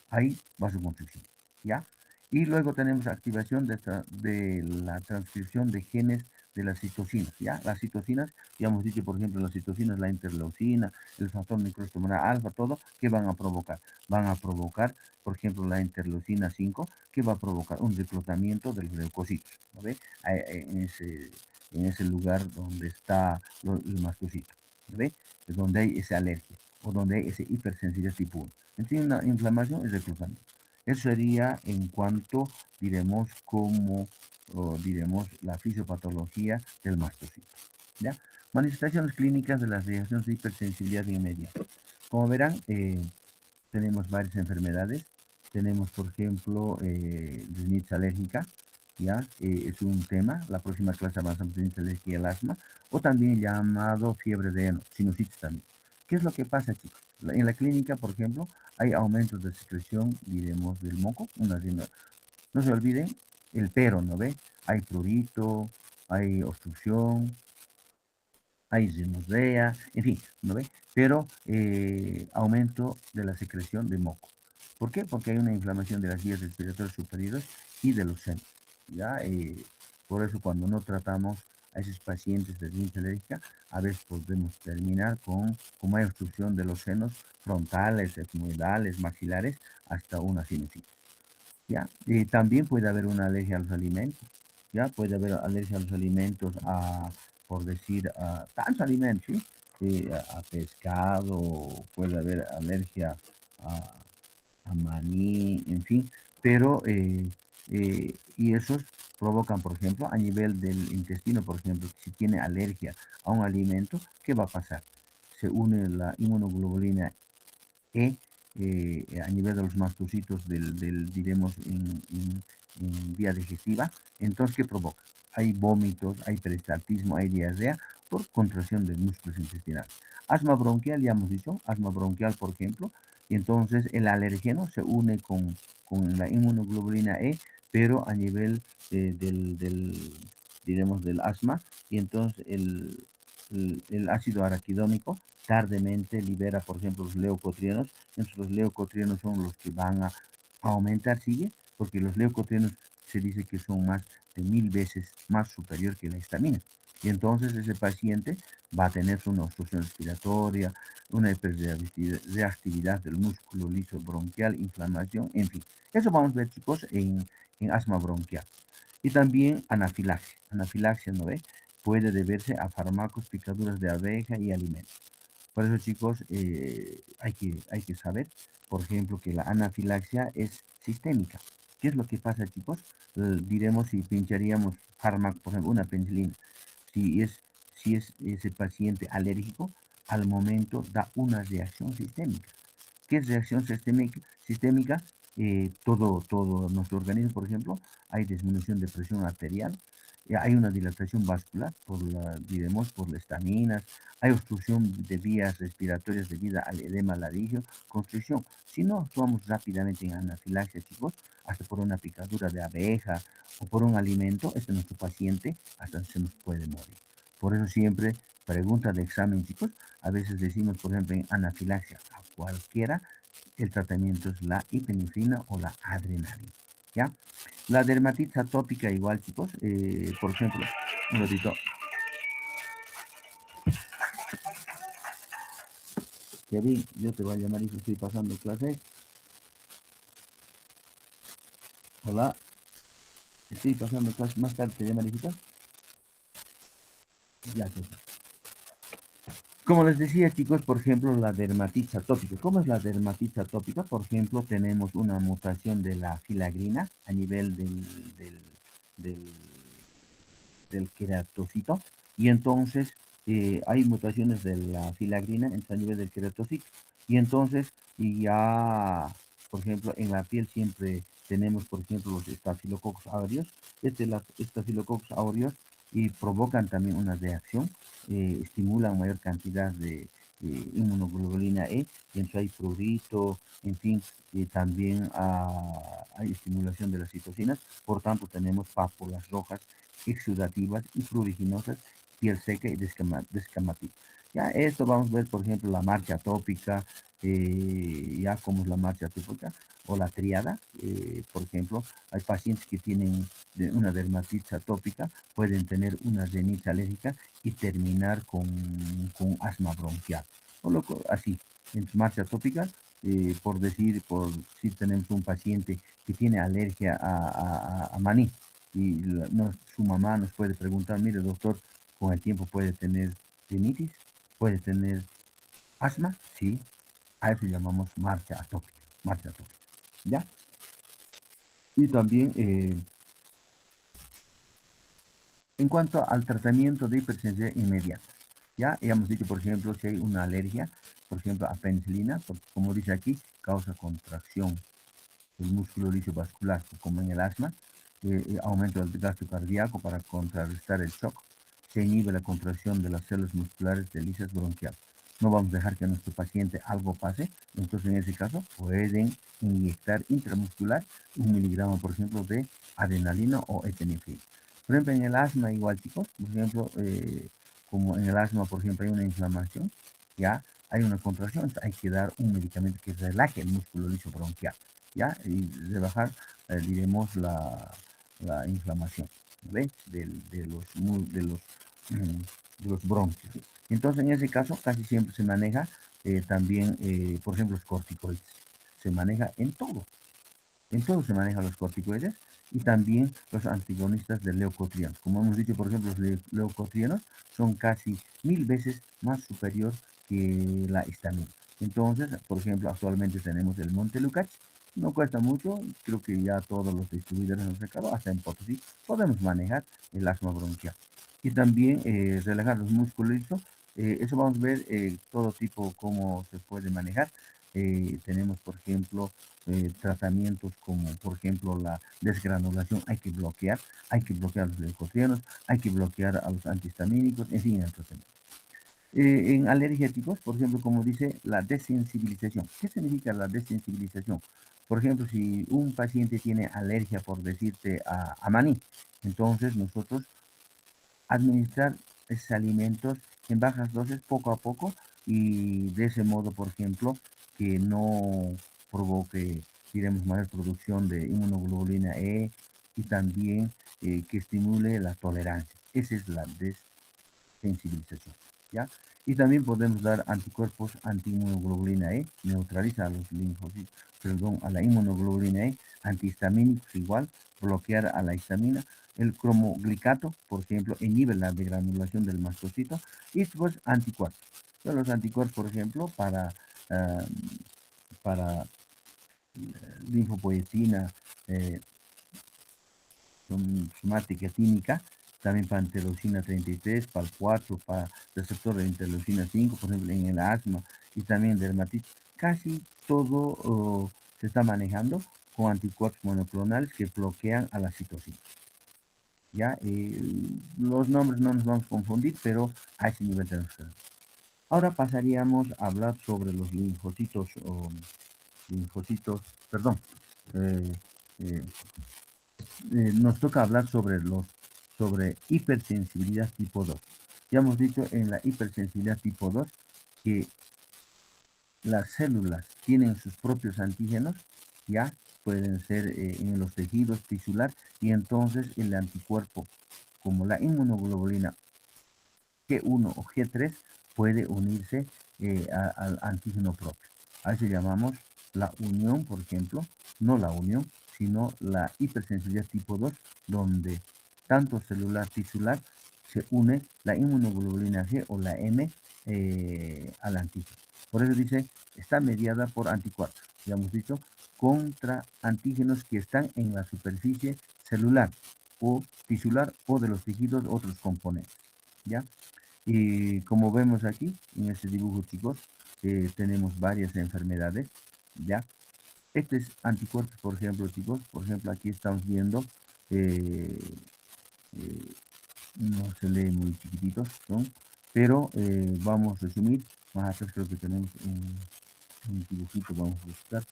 Hay vasoconstricción, ¿ya? Y luego tenemos activación de la transcripción de genes de las citocinas, ¿ya? Las citocinas, ya hemos dicho, por ejemplo, las citocinas, la interleucina, el factor microtumoral alfa, todo, ¿qué van a provocar? Van a provocar, por ejemplo, la interleucina 5, que va a provocar un reclutamiento de los leucocitos, ¿no ve? En ese lugar donde está el mastocito, ¿no ve? Es donde hay esa alergia o donde hay ese hipersensibilidad tipo 1. Entonces, una inflamación y reclutamiento. Eso sería en cuanto, diremos, como, diremos, la fisiopatología del mastocito, ¿ya? Manifestaciones clínicas de las reacciones de hipersensibilidad inmediata. Como verán, tenemos varias enfermedades. Tenemos, por ejemplo, rinitis alérgica, ¿ya? Es un tema. La próxima clase avanzamos en rinitis alérgica y el asma, o también llamado fiebre de heno, sinusitis también. ¿Qué es lo que pasa, chicos? En la clínica, por ejemplo, hay aumentos de secreción, diremos, del moco. No se olviden el pero, ¿no ve? Hay prurito, hay obstrucción, hay rinorrea, en fin, ¿no ve? Pero aumento de la secreción de moco. ¿Por qué? Porque hay una inflamación de las vías respiratorias superiores y de los senos, ¿ya? Por eso cuando no tratamos a esos pacientes de rinitis alérgica, a veces podemos terminar como hay obstrucción de los senos frontales, etmoidales, maxilares, hasta una sinusitis, ¿ya? También puede haber una alergia a los alimentos, ¿ya? Puede haber alergia a los alimentos, por decir, a tantos alimentos, ¿sí? A pescado, puede haber alergia a, a maní, en fin, pero, y esos provocan, por ejemplo, a nivel del intestino, por ejemplo, si tiene alergia a un alimento, ¿qué va a pasar? Se une la inmunoglobulina E a nivel de los mastocitos diremos, en vía digestiva. Entonces, ¿qué provoca? Hay vómitos, hay peristaltismo, hay diarrea por contracción de músculos intestinales. Asma bronquial, ya hemos dicho, asma bronquial, por ejemplo, y entonces el alergeno se une con la inmunoglobulina E, pero a nivel diremos, del asma, y entonces el ácido araquidónico tardemente libera, por ejemplo, los leucotrienos. Entonces los leucotrienos son los que van a aumentar, sigue, porque los leucotrienos se dice que son más de 1000 veces más superior que la histamina. Y entonces ese paciente va a tener una obstrucción respiratoria, una hiperreactividad del músculo liso bronquial, inflamación, en fin. Eso vamos a ver, chicos, en asma bronquial. Y también anafilaxia. Anafilaxia, ¿no ve? Puede deberse a fármacos, picaduras de abeja y alimentos. Por eso, chicos, hay que saber, por ejemplo, que la anafilaxia es sistémica. ¿Qué es lo que pasa, chicos? Diremos si pincharíamos fármaco, por ejemplo, una penicilina. Si es, si es ese paciente alérgico, al momento da una reacción sistémica. ¿Qué es reacción sistémica? Todo nuestro organismo, por ejemplo, hay disminución de presión arterial, hay una dilatación vascular diremos, por las estaminas, hay obstrucción de vías respiratorias debido al edema laringio, constricción. Si no actuamos rápidamente en anafilaxia, chicos, hasta por una picadura de abeja o por un alimento, nuestro paciente hasta se nos puede morir. Por eso siempre, pregunta de examen, chicos, a veces decimos, por ejemplo, en anafilaxia a cualquiera, el tratamiento es la epinefrina o la adrenalina, ¿ya? La dermatitis atópica igual, chicos, por ejemplo, un ratito. Kevin, yo te voy a llamar y estoy pasando clase. Hola, estoy pasando clase, más tarde te llamaré, hijita. Ya, pues. Como les decía, chicos, por ejemplo, la dermatitis atópica. ¿Cómo es la dermatitis atópica? Por ejemplo, tenemos una mutación de la filagrina a nivel del, del queratocito, y entonces hay mutaciones de la filagrina a nivel del queratocito, y entonces y ya, por ejemplo, en la piel siempre tenemos, por ejemplo, los estafilococos aureus. Los estafilococos aureus y provocan también una reacción, estimulan mayor cantidad de inmunoglobulina E, y entonces hay prurito, en fin, y también hay estimulación de las citocinas, por tanto tenemos pápulas rojas exudativas y pruriginosas, piel seca y descamativa. Ya esto vamos a ver, por ejemplo, la marcha atópica, ya como es la marcha atópica, o la triada, por ejemplo, hay pacientes que tienen una dermatitis atópica, pueden tener una rinitis alérgica y terminar con asma bronquial. Así, en marcha atópica, por si tenemos un paciente que tiene alergia a maní, y su mamá nos puede preguntar, mire doctor, con el tiempo puede tener rinitis, puede tener asma, sí, a eso llamamos marcha atópica, ¿ya? Y también en cuanto al tratamiento de hipersensibilidad inmediata, ya hemos dicho, por ejemplo, si hay una alergia, por ejemplo, a penicilina, porque como dice aquí, causa contracción del músculo lisovascular, como en el asma, aumento del gasto cardíaco para contrarrestar el shock, se inhibe la contracción de las células musculares de lisas bronquial. No vamos a dejar que a nuestro paciente algo pase, entonces en ese caso pueden inyectar intramuscular 1 miligramo, por ejemplo, de adrenalina o epinefrina. Por ejemplo, en el asma igual, chicos, por ejemplo, como en el asma, por ejemplo, hay una inflamación, ya hay una contracción, hay que dar un medicamento que relaje el músculo liso bronquial, ya, y rebajar, diremos, la inflamación, ¿ve? De los bronquios. Entonces, en ese caso, casi siempre se maneja también, por ejemplo, los corticoides. Se maneja en todo se manejan los corticoides, y también los antagonistas de leucotrienos. Como hemos dicho, por ejemplo, los leucotrienos son casi 1000 veces más superior que la histamina. Entonces, por ejemplo, actualmente tenemos el Montelukast, no cuesta mucho, creo que ya todos los distribuidores han sacado, hasta en Potosí podemos manejar el asma bronquial. Y también relajar los músculos, eso vamos a ver todo tipo cómo se puede manejar. Tenemos, por ejemplo, tratamientos como, por ejemplo, la desgranulación, hay que bloquear los leucotrienos, hay que bloquear a los antihistamínicos, en fin, el tratamiento. En alergéticos, por ejemplo, como dice, la desensibilización. ¿Qué significa la desensibilización? Por ejemplo, si un paciente tiene alergia, por decirte, a maní, entonces nosotros administrar esos alimentos en bajas dosis poco a poco, y de ese modo, por ejemplo, que no provoque, diremos, mayor producción de inmunoglobulina E, y también que estimule la tolerancia. Esa es la desensibilización, ¿ya? Y también podemos dar anticuerpos anti-inmunoglobulina E, neutraliza a los linfocitos, perdón, a la inmunoglobulina E, antihistamínicos igual, bloquear a la histamina. El cromoglicato, por ejemplo, inhibe la degranulación del mastocito, y después anticuerpos. Son los anticuerpos, por ejemplo, para linfopoietina, somática química, también para interleucina 33, para el 4, para receptor de interleucina 5, por ejemplo, en el asma y también dermatitis. Casi todo se está manejando con anticuerpos monoclonales que bloquean a la citocina. ¿Ya? Los nombres no nos vamos a confundir, pero a ese nivel tenemos que ver. Ahora pasaríamos a hablar sobre los linfocitos, perdón, eh, eh, nos toca hablar sobre hipersensibilidad tipo 2. Ya hemos dicho en la hipersensibilidad tipo 2 que las células tienen sus propios antígenos, ya pueden ser en los tejidos tisular, y entonces el anticuerpo, como la inmunoglobulina G1 o G3, puede unirse al antígeno propio. A eso llamamos la unión, por ejemplo, no la unión, sino la hipersensibilidad tipo 2, donde tanto celular tisular se une la inmunoglobulina G o la M al antígeno. Por eso dice, está mediada por anticuerpos, ya hemos dicho, contra antígenos que están en la superficie celular o tisular o de los tejidos otros componentes. ¿Ya? Y como vemos aquí en este dibujo, chicos, tenemos varias enfermedades, ¿ya? Este es anticuerpos, por ejemplo, chicos. Por ejemplo, aquí estamos viendo, eh, eh, no se lee muy chiquititos, ¿no? Pero vamos a resumir. Más atrás creo que tenemos un dibujito, vamos a buscar.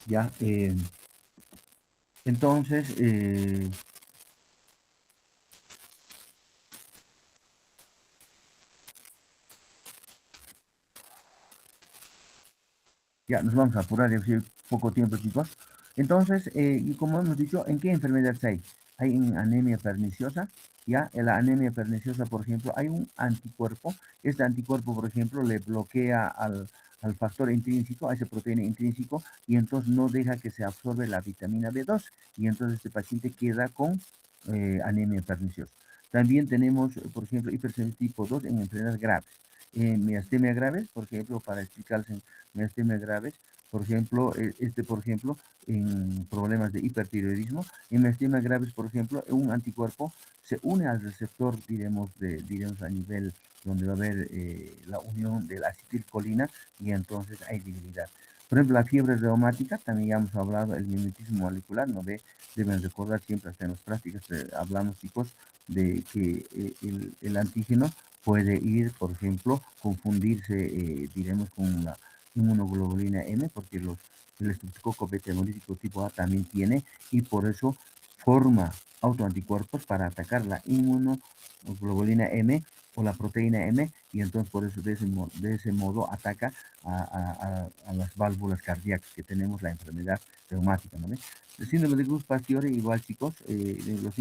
Ya, entonces, ya nos vamos a apurar, ya que poco tiempo, chicos. Entonces, y como hemos dicho, ¿en qué enfermedades hay? Hay en anemia perniciosa, ya en la anemia perniciosa, por ejemplo, hay un anticuerpo. Este anticuerpo, por ejemplo, le bloquea al factor intrínseco, a esa proteína intrínseco, y entonces no deja que se absorbe la vitamina B2, y entonces este paciente queda con anemia perniciosa. También tenemos, por ejemplo, hipersensibilidad tipo 2 en enfermedades graves. Miastemia graves, por ejemplo, para explicarles miastemia graves, por ejemplo, por ejemplo, en problemas de hipertiroidismo, en miastemia graves, por ejemplo, un anticuerpo se une al receptor, diremos a nivel donde va a haber la unión de la acetilcolina y entonces hay debilidad. Por ejemplo, la fiebre reumática, también ya hemos hablado, el mimetismo molecular, ¿no ve? Deben recordar siempre, hasta en las prácticas, hablamos, chicos, de que el antígeno puede ir, por ejemplo, confundirse, diremos, con la inmunoglobulina M, porque el estreptococo beta hemolítico tipo A también tiene, y por eso forma autoanticuerpos para atacar la inmunoglobulina M o la proteína M, y entonces por eso de ese modo ataca a las válvulas cardíacas que tenemos la enfermedad reumática, ¿no? El síndrome de Creutzfeldt-Jakob, igual, chicos, los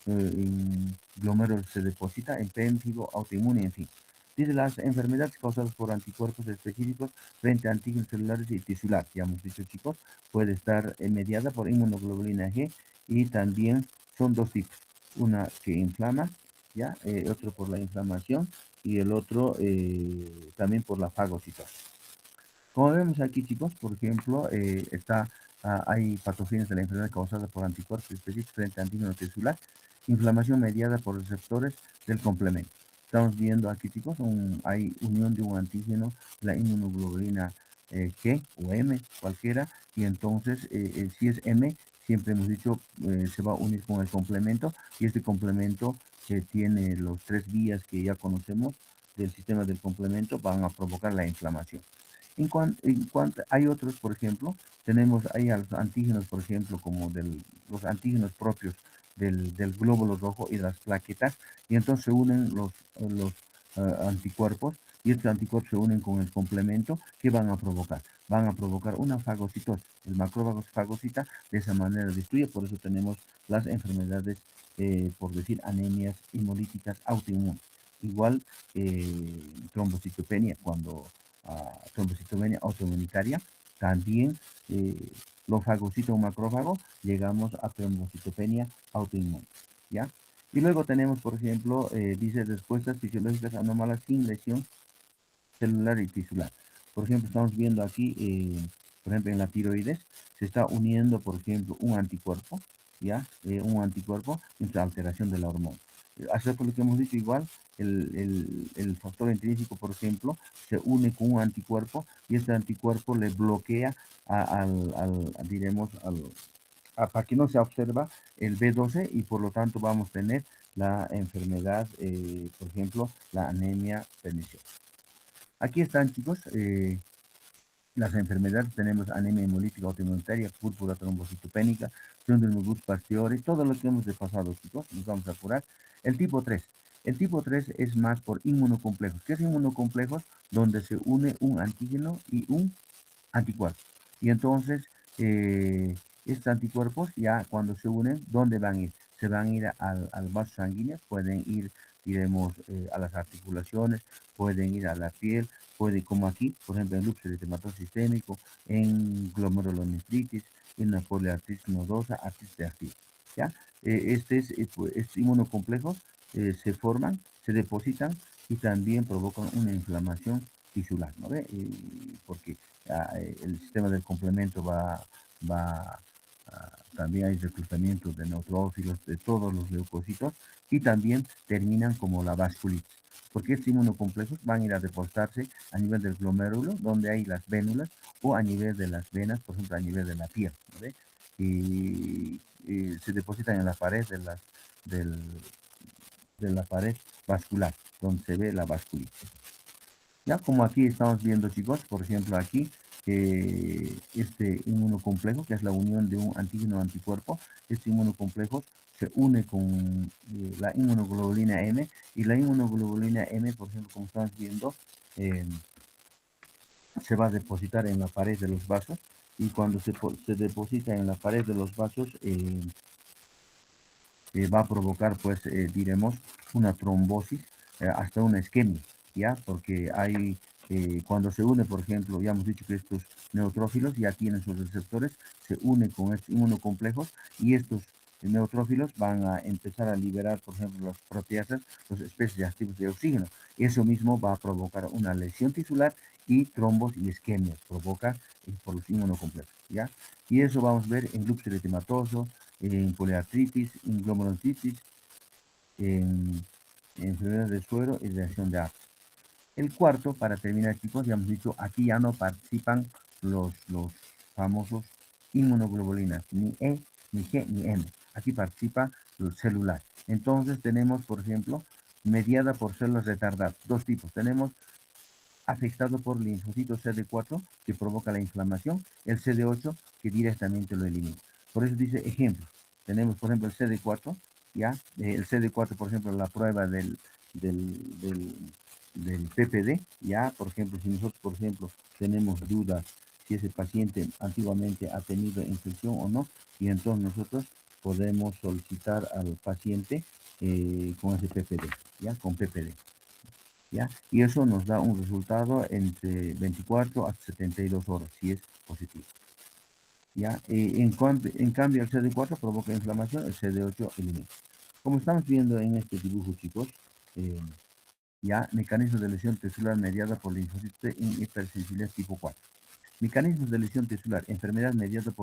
inmunoglomérulos se deposita en péptido autoinmune, en fin. Dice las enfermedades causadas por anticuerpos específicos frente a antígenos celulares y tisulares, ya hemos dicho, chicos, puede estar mediada por inmunoglobulina G, y también son dos tipos, una que inflama, ya, otro por la inflamación y el otro también por la fagocitosis. Como vemos aquí, chicos, por ejemplo, hay patogenias de la enfermedad causada por anticuerpos específicos frente a antígeno tisular, inflamación mediada por receptores del complemento. Estamos viendo aquí, chicos, hay unión de un antígeno, la inmunoglobulina G o M, cualquiera, y entonces, si es M, siempre hemos dicho, se va a unir con el complemento, y este complemento que tiene los tres vías que ya conocemos del sistema del complemento, van a provocar la inflamación. En cuanto hay otros, por ejemplo, tenemos ahí a los antígenos, por ejemplo, como los antígenos propios del glóbulo rojo y de las plaquetas, y entonces se unen los anticuerpos, y estos anticuerpos se unen con el complemento. ¿Qué van a provocar? Van a provocar una fagocitosis. El macrófago se fagocita, de esa manera destruye, por eso tenemos las enfermedades, por decir, anemias hemolíticas autoinmunes. Igual, trombocitopenia, cuando trombocitomenia autoinmunitaria, también lo fagocita un macrófago, llegamos a trombocitopenia autoinmune, ¿ya? Y luego tenemos, por ejemplo, dice respuestas fisiológicas anómalas sin lesión celular y tisular. Por ejemplo, estamos viendo aquí, por ejemplo, en la tiroides, se está uniendo, por ejemplo, un anticuerpo, ¿ya? Un anticuerpo entre alteración de la hormona. Hace por lo que hemos dicho, igual, el factor intrínseco, por ejemplo, se une con un anticuerpo y este anticuerpo le bloquea diremos, para que no se observa el B12 y por lo tanto vamos a tener la enfermedad, por ejemplo, la anemia perniciosa. Aquí están, chicos, las enfermedades. Tenemos anemia hemolítica autoinmunitaria, púrpura trombocitopénica, síndrome Busch-Pasteur, todo lo que hemos repasado, chicos, nos vamos a curar. El tipo 3. El tipo 3 es más por inmunocomplejos. ¿Qué es inmunocomplejos? Donde se une un antígeno y un anticuerpo. Y entonces, estos anticuerpos ya cuando se unen, ¿dónde van a ir? Se van a ir al vaso sanguíneo, pueden ir, diremos, a las articulaciones, pueden ir a la piel, puede, como aquí, por ejemplo, en lupus eritematoso sistémico, en glomerulonefritis, en la poliartritis nodosa, artritis reactiva, ¿ya? Estos inmunocomplejos se forman, se depositan y también provocan una inflamación tisular, ¿no ve? Porque el sistema del complemento va también hay reclutamiento de neutrófilos, de todos los leucocitos, y también terminan como la vasculitis, porque estos inmunocomplejos van a ir a depositarse a nivel del glomérulo, donde hay las vénulas, o a nivel de las venas, por ejemplo, a nivel de la piel, ¿no ve? Y se depositan en la pared del, de la pared vascular, donde se ve la vasculitis. Ya como aquí estamos viendo, chicos, por ejemplo, aquí, este inmunocomplejo, que es la unión de un antígeno anticuerpo, este inmunocomplejo se une con la inmunoglobulina M, y la inmunoglobulina M, por ejemplo, como estamos viendo, eh, se va a depositar en la pared de los vasos, y cuando se deposita en la pared de los vasos, va a provocar, pues, diremos, una trombosis, hasta una isquemia, ¿ya? Porque hay, cuando se une, por ejemplo, ya hemos dicho que estos neutrófilos ya tienen sus receptores, se unen con estos inmunocomplejos y estos neutrófilos van a empezar a liberar, por ejemplo, las proteasas, las especies de activos de oxígeno. Eso mismo va a provocar una lesión tisular y trombos y isquemias, provoca por los inmunocomplejos, ¿ya? Y eso vamos a ver en lupus eritematoso, en poliartritis, en glomerulitis, en enfermedad del suero y reacción de Addis. El cuarto, para terminar, chicos, ya hemos dicho, aquí ya no participan los famosos inmunoglobulinas, ni E, ni G, ni M. Aquí participa el celular. Entonces tenemos, por ejemplo, mediada por células retardadas, dos tipos. Tenemos afectado por linfocitos CD4, que provoca la inflamación, el CD8, que directamente lo elimina. Por eso dice ejemplos. Tenemos, por ejemplo, el CD4, ¿ya? El CD4, por ejemplo, la prueba del, del, del PPD, ¿ya? Por ejemplo, si nosotros, por ejemplo, tenemos dudas si ese paciente antiguamente ha tenido infección o no, y entonces nosotros podemos solicitar al paciente con ese PPD, ¿ya? Con PPD. ¿Ya? Y eso nos da un resultado entre 24 a 72 horas, si es positivo. ¿Ya? En cambio, el CD4 provoca inflamación, el CD8 elimina. Como estamos viendo en este dibujo, chicos, eh, ya mecanismos de lesión tisular mediada por linfocitos en hipersensibilidad tipo 4. Mecanismos de lesión tisular, enfermedad mediada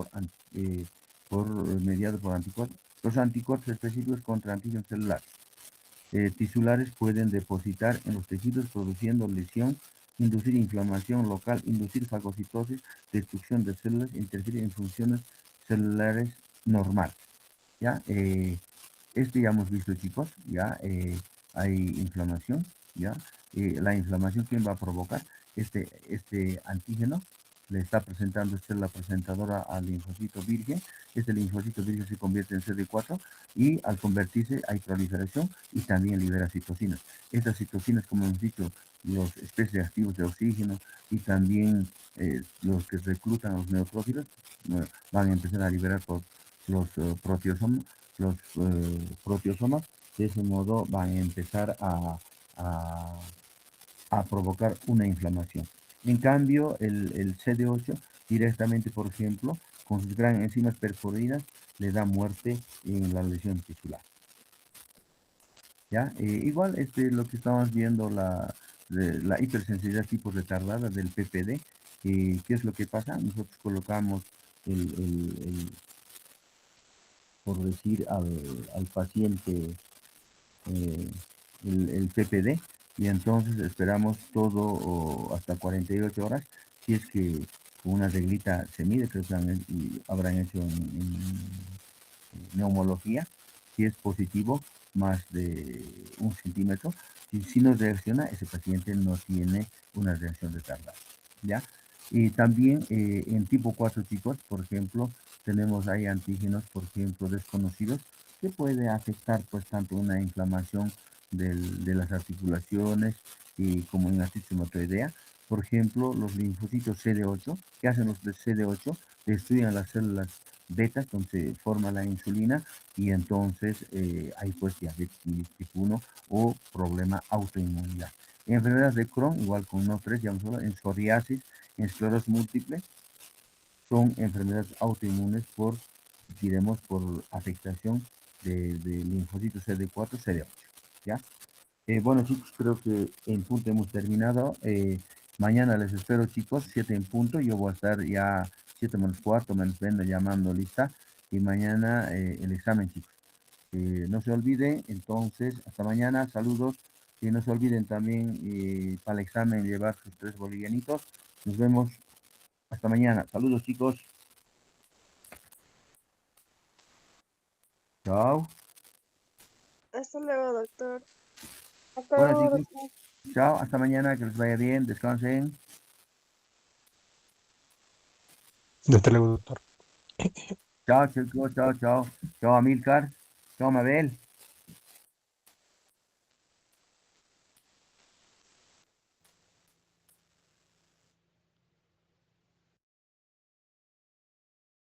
mediado por anticuerpos. Los anticuerpos específicos contra antígenos celulares. Tisulares pueden depositar en los tejidos produciendo lesión, inducir inflamación local, inducir fagocitosis, destrucción de células, interferir en funciones celulares normales. ¿Ya? Ya hemos visto, chicos, ya hay inflamación, ¿ya? La inflamación, ¿quién va a provocar? Este antígeno le está presentando célula presentadora al linfocito virgen. Este linfocito virgen se convierte en CD4 y al convertirse hay proliferación y también libera citocinas. Estas citocinas, como hemos dicho, los especies activos de oxígeno y también los que reclutan a los neutrófilos van a empezar a liberar por los proteosomas. De ese modo van a empezar a, a provocar una inflamación. En cambio, el CD8 directamente, por ejemplo, con sus gran enzimas perforidas, le da muerte en la lesión tisular. ¿Ya? Igual, lo que estamos viendo, la hipersensibilidad tipo retardada del PPD. ¿Qué es lo que pasa? Nosotros colocamos por decir, al paciente el PPD y entonces esperamos todo hasta 48 horas. Si es que con una reglita se mide, creo que habrán hecho en neumología, si es positivo, más de 1 centímetro. Si no reacciona, ese paciente no tiene una reacción retardada, ¿ya? Y también en tipo 4 chicos, por ejemplo, tenemos ahí antígenos, por ejemplo, desconocidos, que puede afectar pues tanto una inflamación de las articulaciones y como en artritis reumatoidea. Por ejemplo, los linfocitos CD8, ¿qué hacen los de CD8? Destruyen las células betas donde se forma la insulina y entonces hay pues diabetes tipo 1 o problema autoinmunidad. En enfermedades de Crohn, igual con NO3, ya en psoriasis, en esclerosis múltiple, son enfermedades autoinmunes diremos, por afectación de linfocitos CD4, CD8, ¿ya? Bueno, chicos, creo que en punto hemos terminado. Mañana les espero, chicos, 7 en punto. Yo voy a estar ya 7 menos cuarto, menos 20 llamando lista. Y mañana el examen, chicos. No se olviden, entonces, hasta mañana. Saludos. Y no se olviden también para el examen llevar sus 3 bolivianitos. Nos vemos hasta mañana. Saludos, chicos. Chao. Hasta luego, doctor. Hasta Bueno, luego, chicos. doctor. Chao. Hasta mañana. Que les vaya bien. Descansen. Desde luego, doctor. Chao, chicos. Chao, chao. Chao, Amilcar. Chao, Mabel.